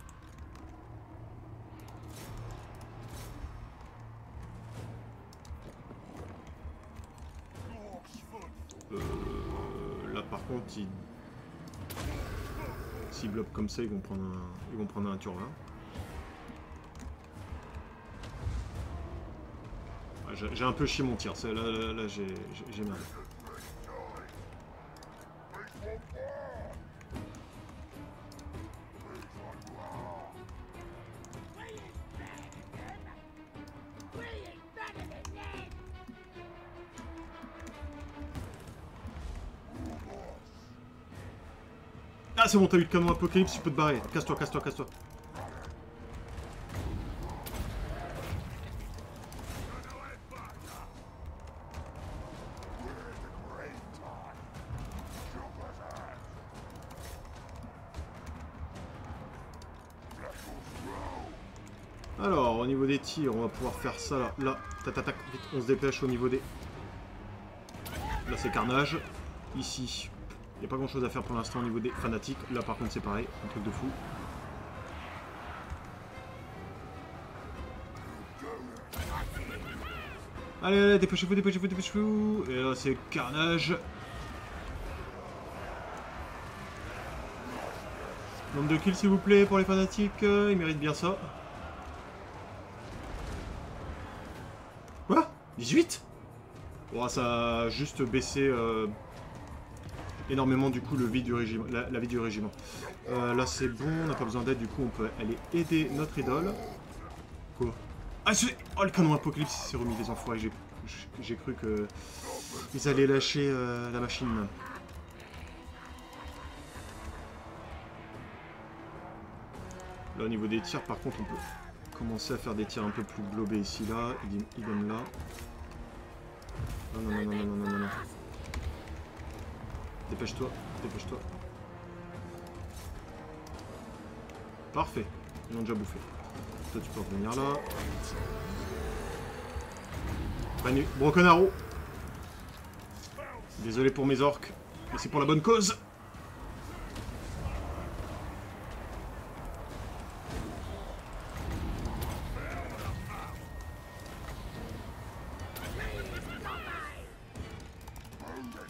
Là par contre, s'ils bloquent comme ça, ils vont prendre un turbin. J'ai un peu chié mon tir, là j'ai merdé. Ah c'est bon, t'as eu le canon Apocalypse, tu peux te barrer. Casse-toi, casse-toi, casse-toi. Alors, au niveau des tirs, on va pouvoir faire ça là. Là, tac, vite, on se dépêche au niveau des... Là c'est carnage. Ici, il n'y a pas grand chose à faire pour l'instant au niveau des fanatiques. Là par contre c'est pareil, un truc de fou. Allez, allez, dépêchez-vous, dépêchez-vous, dépêchez-vous. Et là c'est carnage. Nombre de kills s'il vous plaît pour les fanatiques, ils méritent bien ça. Quoi? 18? Bon, ça a juste baissé énormément du coup le vie du régiment, la vie du régiment. Là c'est bon, on n'a pas besoin d'aide, du coup on peut aller aider notre idole. Quoi? Ah c'est... Oh le canon Apocalypse s'est remis les enfoirés, j'ai cru que ils allaient lâcher la machine. Là au niveau des tirs par contre on peut commencer à faire des tirs un peu plus globés ici là, idem là. Non, non, non, non, non, non, non, non. Dépêche-toi, dépêche-toi. Parfait, ils ont déjà bouffé. Toi, tu peux revenir là. Manu, Broken Arrow. Désolé pour mes orques, mais c'est pour la bonne cause.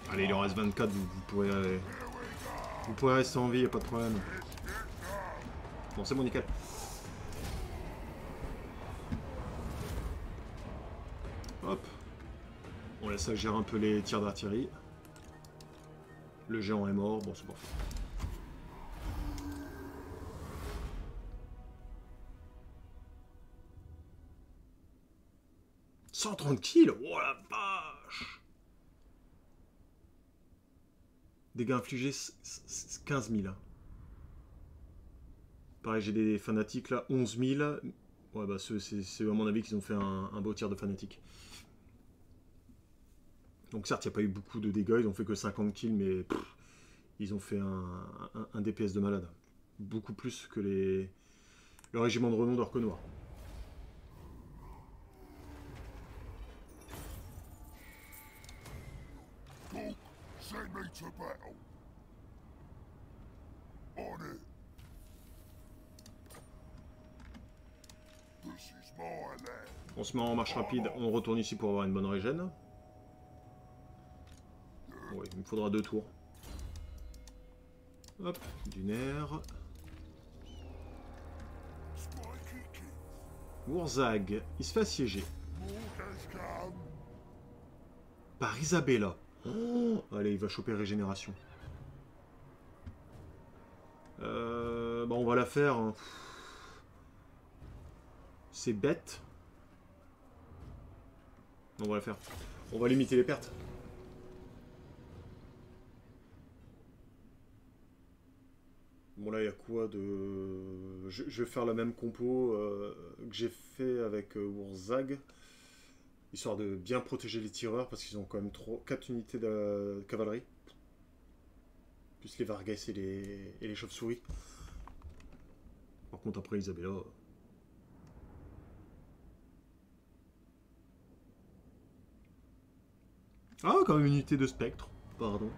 Allez, il en reste 24, vous pourrez rester en vie, y a pas de problème. Bon, c'est bon, nickel. Hop. On laisse agir un peu les tirs d'artillerie. Le géant est mort, bon, c'est parfait. « 130 kills. Oh la vache. Dégâts infligés 15 000. Pareil, j'ai des fanatiques là, 11 000. Ouais, bah c'est à mon avis qu'ils ont fait un beau tir de fanatiques. Donc certes, il n'y a pas eu beaucoup de dégâts, ils ont fait que 50 kills, mais pff, ils ont fait un DPS de malade. Beaucoup plus que le régiment de renom d'Orque Noir. Send me to battle. On it. This is my land. On se met en marche rapide, on retourne ici pour avoir une bonne régène. Oui, il me faudra 2 tours. Hop, du nerf. Wurzag, il se fait assiéger. Par Isabella. Oh, allez, il va choper régénération. Bon, on va la faire. Hein. C'est bête. On va la faire. On va limiter les pertes. Bon là il y a quoi de... Je vais faire la même compo que j'ai fait avec Wurzag. Histoire de bien protéger les tireurs parce qu'ils ont quand même 4 unités de cavalerie. Plus les Vargas et les chauves-souris. Par contre après Isabella... Ah quand même une unité de spectre. Pardon.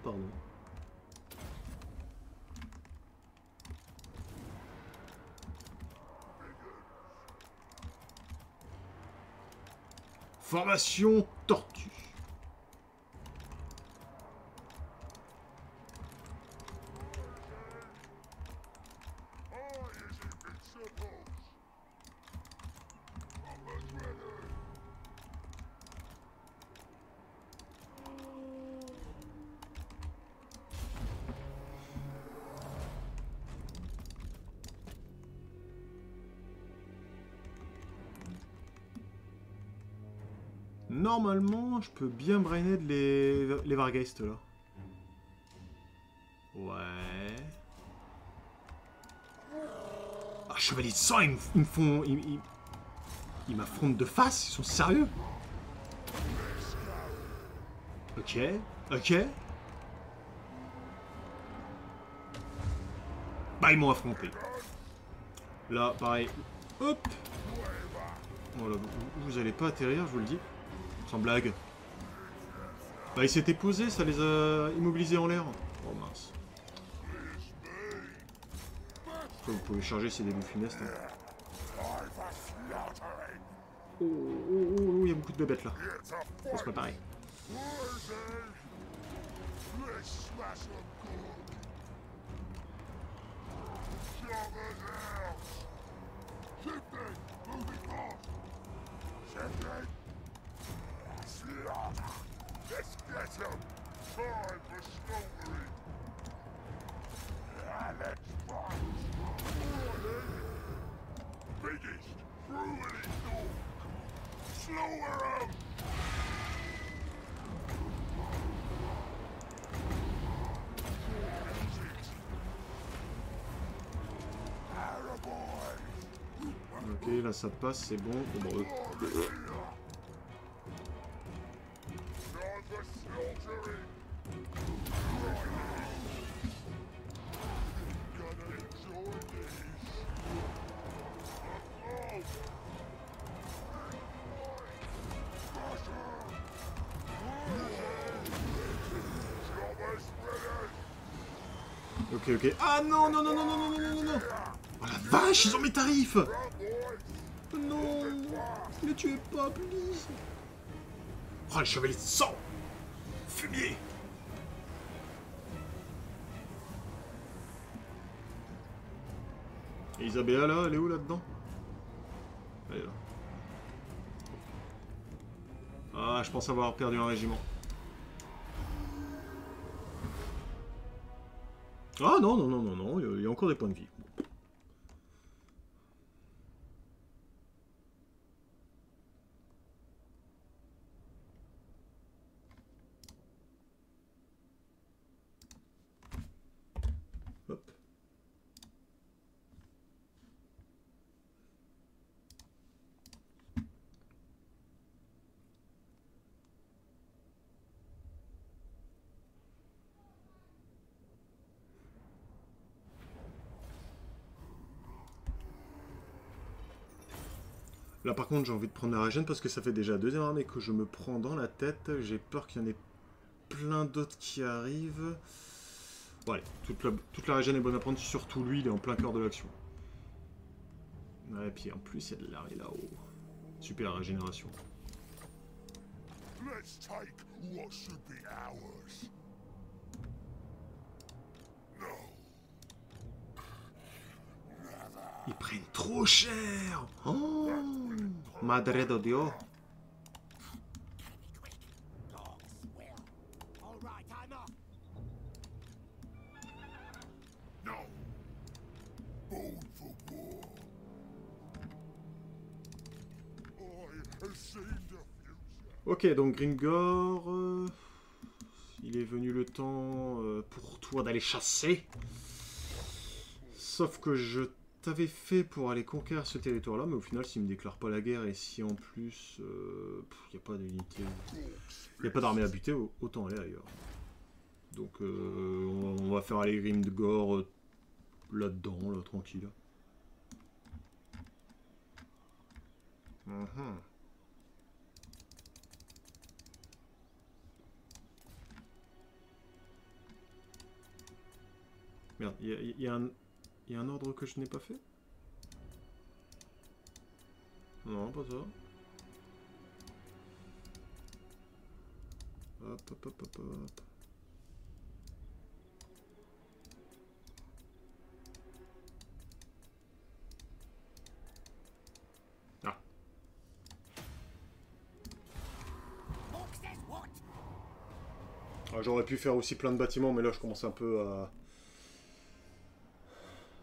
Formation tortue. Normalement, je peux bien brainhead les Vargeist là. Ouais. Ah, chevalier de sang, ils me font... Ils m'affrontent de face, ils sont sérieux? Ok. Bah, ils m'ont affronté. Là, pareil. Hop. Voilà, vous allez pas atterrir, je vous le dis. Sans blague. Bah, ils s'étaient posés, ça les a immobilisés en l'air. Oh mince. Vous pouvez charger ces débuts funestes. Hein. Oh, il y a beaucoup de bébêtes là. Faut se préparer. Ok, là ça passe, c'est bon. Bon, Ok. Ah non. Oh la vache, ils ont mes tarifs. Non, ne tuez pas, please. Oh, le chevalier de sang. Fumier. Et Isabella là, elle est où là-dedans? Elle est là. Ah, je pense avoir perdu un régiment. Ah non, il y a encore des points de vie. Hop. Là par contre j'ai envie de prendre la régène parce que ça fait déjà la deuxième armée que je me prends dans la tête. J'ai peur qu'il y en ait plein d'autres qui arrivent. Bon allez, toute la régène est bonne à prendre, surtout lui, il est en plein cœur de l'action. Ouais, et puis en plus il y a de l'arrêt là-haut. Super régénération. Let's take what should be ours. No. Ils prennent trop cher. Oh, Madre de Dios. has seen the future. Ok, donc Gringor... il est venu le temps pour toi d'aller chasser. Sauf que je t'avais fait pour aller conquérir ce territoire-là, mais au final, s'il me déclare pas la guerre et si en plus il n'y a pas d'unité, il n'y a pas d'armée à buter, autant aller ailleurs. Donc on va faire aller Grimgor là-dedans, là, tranquille. Merde, il y a un ordre que je n'ai pas fait? Non, pas ça. Hop, hop, hop, hop, hop. Ah. Ah, j'aurais pu faire aussi plein de bâtiments, mais là je commence un peu à...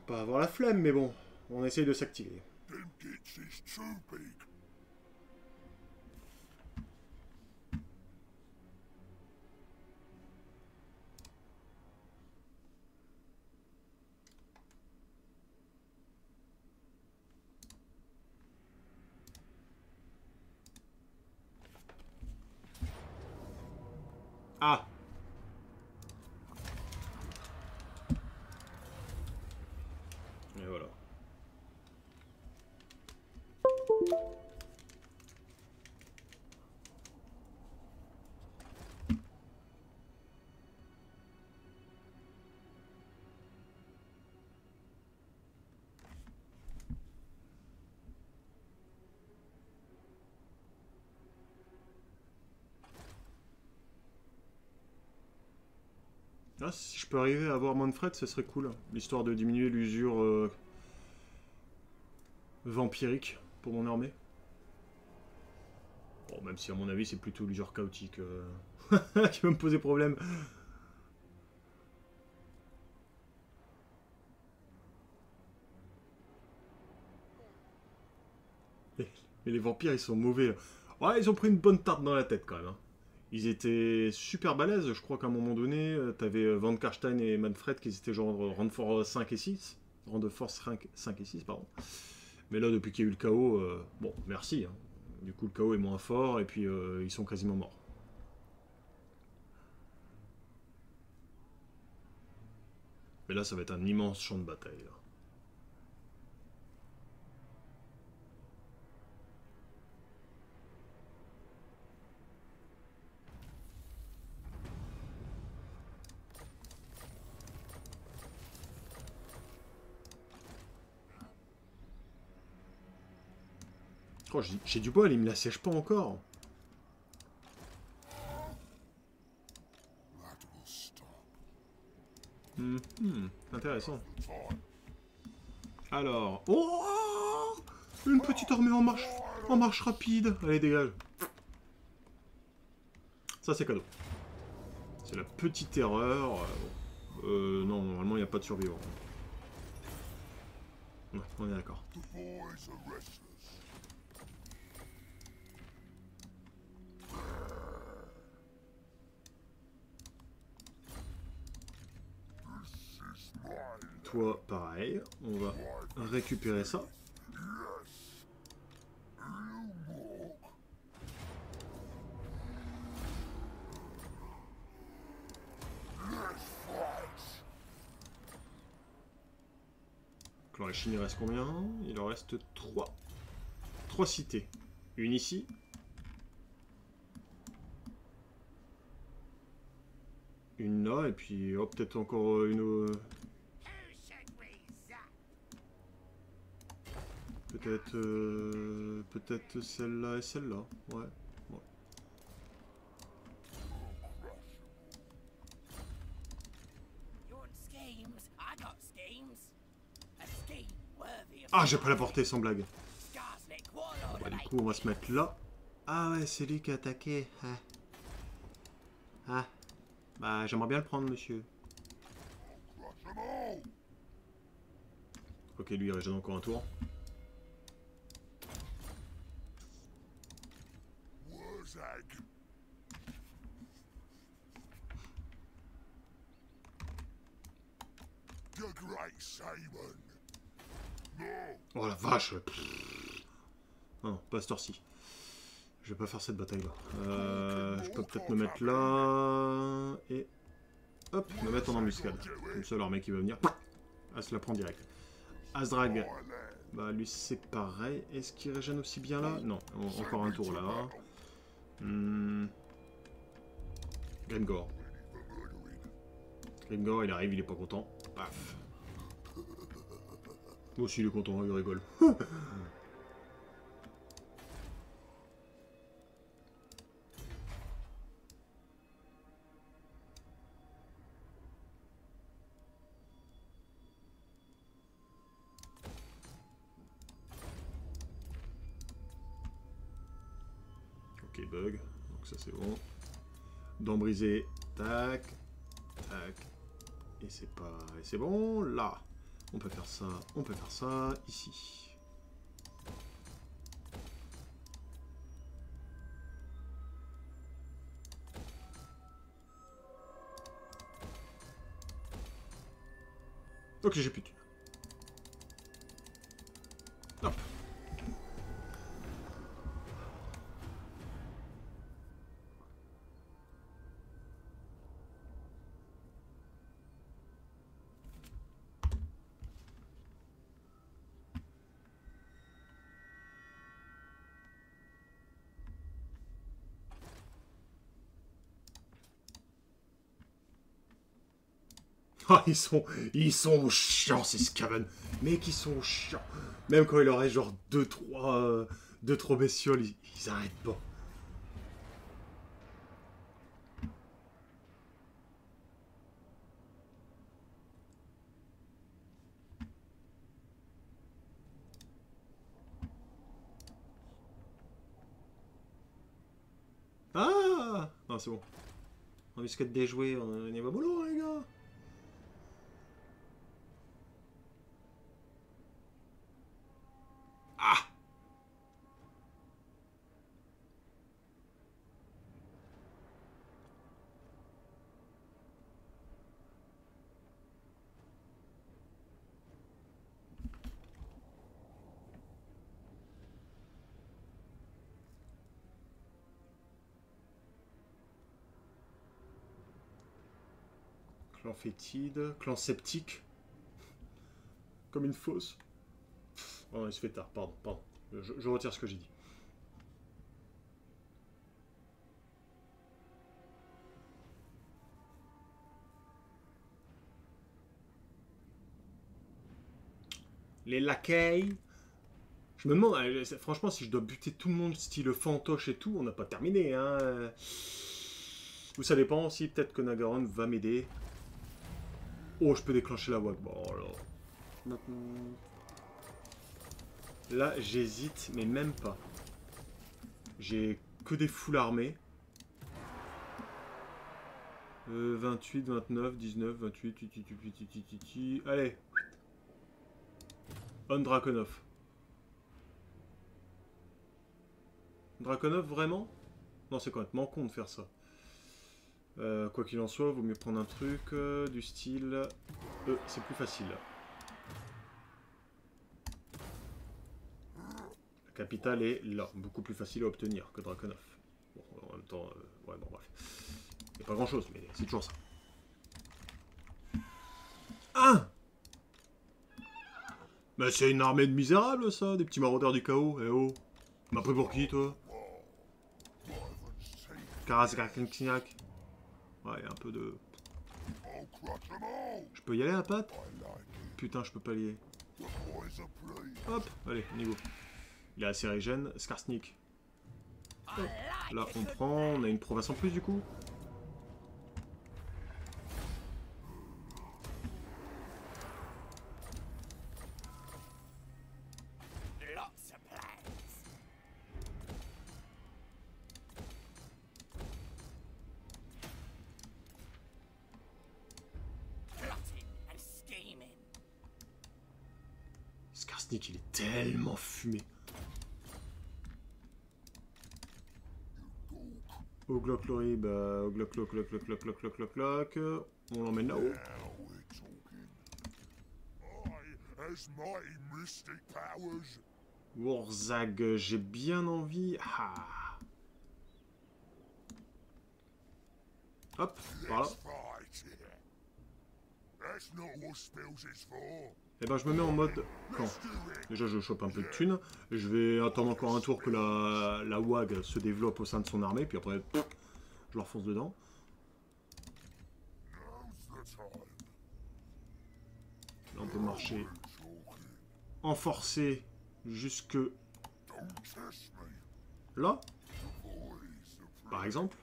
pas avoir la flemme, mais bon, on essaye de s'activer. Them gates is too big. Ah! Et voilà. Ah, si je peux arriver à avoir Manfred, ce serait cool. L'histoire de diminuer l'usure vampirique pour mon armée. Bon, même si à mon avis c'est plutôt l'usure chaotique qui va me poser problème. Mais les vampires ils sont mauvais là. Ouais, ils ont pris une bonne tarte dans la tête quand même. Hein. Ils étaient super balèzes, je crois qu'à un moment donné, t'avais Van Karstein et Manfred qui étaient genre rang de force 5 et 6. Rang de force 5 et 6, pardon. Mais là, depuis qu'il y a eu le chaos, bon, merci. Hein. Du coup, le chaos est moins fort et puis ils sont quasiment morts. Mais là, ça va être un immense champ de bataille. Là. Oh, j'ai du bol, il me l'assiège pas encore. That will stop. Intéressant. Time. Alors... Oh, une petite armée en marche rapide. Allez, dégage. Ça, c'est cadeau. C'est la petite erreur. Non, normalement, il n'y a pas de survivants. Ouais, on est d'accord. The boys are restless. This is mine. Toi, pareil. On va récupérer ça. Alors, la Chine, il reste combien? Il en reste 3. 3 cités. Une ici. Une là, et puis oh, peut-être encore une... Peut-être celle-là et celle-là. Ouais. Ouais. Ah, j'ai pas la portée sans blague. Bah, du coup, on va se mettre là. Ah ouais, c'est lui qui a attaqué. Ah. Ah. Bah, j'aimerais bien le prendre, monsieur. Crush 'em all. Ok, lui, il régène encore un tour. you great Simon. No, Oh la vache. Ah non, pas cette heure-ci. Je vais pas faire cette bataille-là. Je peux peut-être me mettre là... Et... Hop, me mettre en embuscade. Comme ça, leur mec, il va venir. Ah, se la prend direct. Azdrag. my lad. Bah, lui, c'est pareil. Est-ce qu'il régène aussi bien là? Non, encore un tour là. Grimgor. Grimgor, il arrive, il est pas content. Paf. Moi aussi, il est content, il rigole. Ok, bug. Donc ça, c'est bon. Dents brisées. Tac. Tac. Et c'est pas... Et c'est bon, là. On peut faire ça, ici. Ok, j'ai plus de thunes. Hop. Ah, ils sont chiants, ces Skaven. Mec, ils sont chiants. Même quand il aurait genre 2-3 bestioles, ils arrêtent pas. Ah! Non, c'est bon. Embuscade déjouée, on y va mollo, les gars. Ah! Clan fétide, clan sceptique. Comme une fosse. Oh, il se fait tard, pardon. Je retire ce que j'ai dit. Les laquais. Je me demande, franchement, si je dois buter tout le monde, style fantoche et tout, on n'a pas terminé, hein. Ou ça dépend aussi, peut-être que Nagaron va m'aider. Oh, je peux déclencher la WAG. Bon, alors. Là, j'hésite, mais même pas. J'ai que des full armées. 28, 29, 19, 28, allez. On Draconov. Draconov, vraiment? Non, c'est complètement con de faire ça. Quoi qu'il en soit, vaut mieux prendre un truc du style... c'est plus facile. La capitale est là, beaucoup plus facile à obtenir que Draconov. Bon, en même temps, ouais, bon, bref. Il n'y a pas grand chose, mais c'est toujours ça. Ah! Mais c'est une armée de misérables, ça, des petits maraudeurs du chaos. Eh oh! Tu m'as pris pour qui, toi? Karasgarkinak. Ouais, un peu de... I'll crush them all. Je peux y aller à la patte? I like it. Putain, je peux pas y aller. The boys are pleased. Hop, allez, on y va. Il a assez régène. Skarsnik. Hop. Là, on prend. On a une province en plus, du coup. Lots of plans. Plotting and scheming. Skarsnik, il est tellement fumé. Oglok-Lori, bah... Oglok-Lok. On l'emmène là-haut. Now we're talking. has mighty mystic powers. Wurzag, j'ai bien envie... Ah. Hop, par là. Let's fight. That's not what spells is for. Et ben je me mets en mode camp. Let's do it. Déjà je chope un peu de thunes. Je vais attendre encore un tour que la WAG se développe au sein de son armée. Puis après, je leur fonce dedans. Now's the time. Là on peut marcher Talking. en forcé jusque Don't test me. là, Boys are par exemple.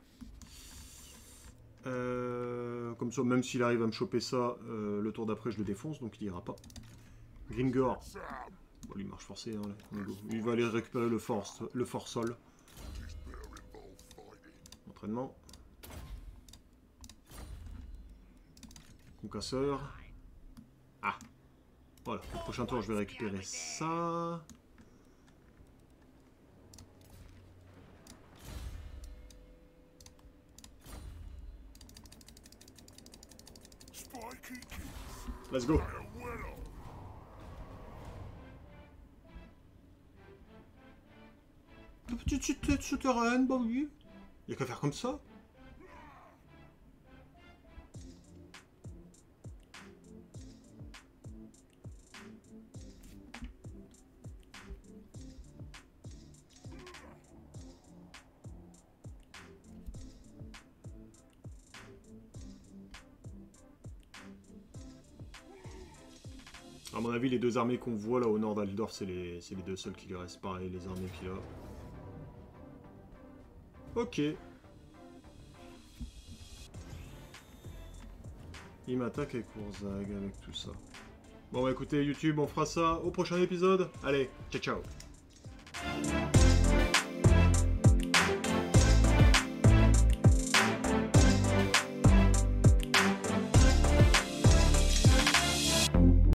Comme ça, même s'il arrive à me choper ça, le tour d'après je le défonce, donc il ira pas. Gringor, Sam. bon, lui marche forcé, hein, là. Il va aller récupérer le fort sol. This better involve fighting. Entraînement. Concasseur. Ah. Voilà, le prochain tour je vais récupérer ça. Spiky kids. Let's go. They're well off. Petite tête souterraine, bah oui. Y'a qu'à faire comme ça. À mon avis, les deux armées qu'on voit là au nord d'Aldorf, c'est les deux seules qui lui restent. Pareil, les armées qu'il a. Ok. Il m'attaque avec Wurzag, avec tout ça. Bon bah écoutez YouTube, on fera ça au prochain épisode. Allez, ciao ciao.